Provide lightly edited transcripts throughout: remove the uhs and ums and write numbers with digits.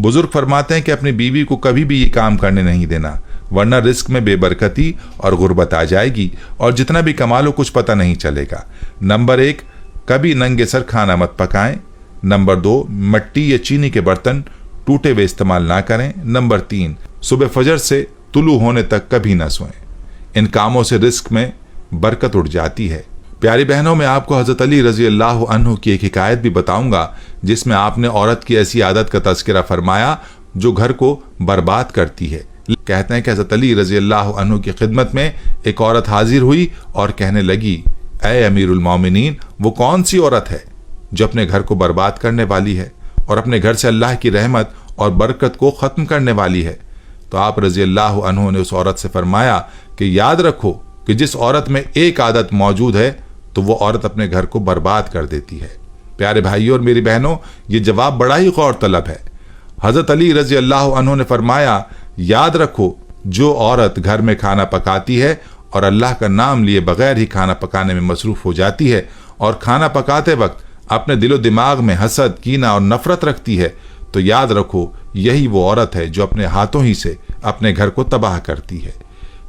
बुजुर्ग फरमाते हैं कि अपनी बीवी को कभी भी ये काम करने नहीं देना, वरना रिस्क में बेबरकती और गुर्बत आ जाएगी और जितना भी कमा लो कुछ पता नहीं चलेगा। नंबर 1, कभी नंगे सर खाना मत पकाएं। नंबर 2, मिट्टी या चीनी के बर्तन टूटे हुए इस्तेमाल ना करें। नंबर 3, सुबह फजर से तुलू होने तक कभी ना सोएं। इन कामों से रिस्क में बरकत उड़ जाती है। प्यारी बहनों, मैं आपको हज़रत अली रज़ी अल्लाह अन्हु की एक हिकायत भी बताऊंगा जिसमें आपने औरत की ऐसी आदत का तज़किरा फरमाया जो घर को बर्बाद करती है। कहते हैं कि हज़रत अली रज़ी अल्लाह अन्हु की खिदमत में एक औरत हाजिर हुई और कहने लगी, ऐ अमीरुल मोमिनीन, वो कौन सी औरत है जो अपने घर को बर्बाद करने वाली है और अपने घर से अल्लाह की रहमत और बरकत को ख़त्म करने वाली है? तो आप रज़ी अल्लाह अन्हु ने उस औरत से फरमाया कि याद रखो कि जिस औरत में एक आदत मौजूद है तो वो औरत अपने घर को बर्बाद कर देती है। प्यारे भाइयों और मेरी बहनों, ये जवाब बड़ा ही गौर तलब है। हज़रत अली रज़ी अल्लाह अन्हु ने फरमाया, याद रखो जो औरत घर में खाना पकाती है और अल्लाह का नाम लिए बगैर ही खाना पकाने में मसरूफ़ हो जाती है और खाना पकाते वक्त अपने दिलो दिमाग में हसद, कीना और नफरत रखती है, तो याद रखो यही वो औरत है जो अपने हाथों ही से अपने घर को तबाह करती है।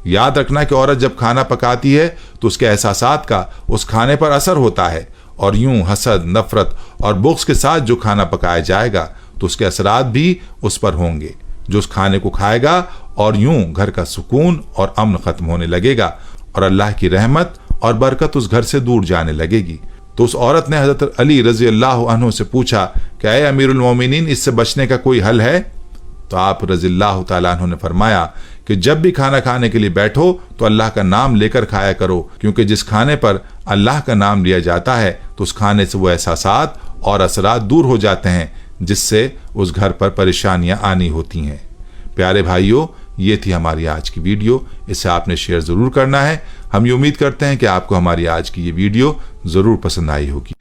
याद रखना कि औरत जब खाना पकाती है तो उसके एहसासात का उस खाने पर असर होता है और यूं हसद, नफरत और बुग़्ज़ के साथ जो खाना पकाया जाएगा तो उसके असरात भी उस पर होंगे जो उस खाने को खाएगा, और यूं घर का सुकून और अमन ख़त्म होने लगेगा और अल्लाह की रहमत और बरकत उस घर से दूर जाने लगेगी। तो उस औरत ने हज़रत अली रज़ी अल्लाह अन्हु से पूछा कि ऐ अमीरुल मोमिनीन, इससे बचने का कोई हल है? तो आप रज़ी अल्लाह तआला अन्हु ने फरमाया कि जब भी खाना खाने के लिए बैठो तो अल्लाह का नाम लेकर खाया करो, क्योंकि जिस खाने पर अल्लाह का नाम लिया जाता है तो उस खाने से वो एहसासात और असरात दूर हो जाते हैं जिससे उस घर पर परेशानियां आनी होती हैं। प्यारे भाइयों, ये थी हमारी आज की वीडियो। इसे आपने शेयर ज़रूर करना है। हम ये उम्मीद करते हैं कि आपको हमारी आज की ये वीडियो ज़रूर पसंद आई होगी।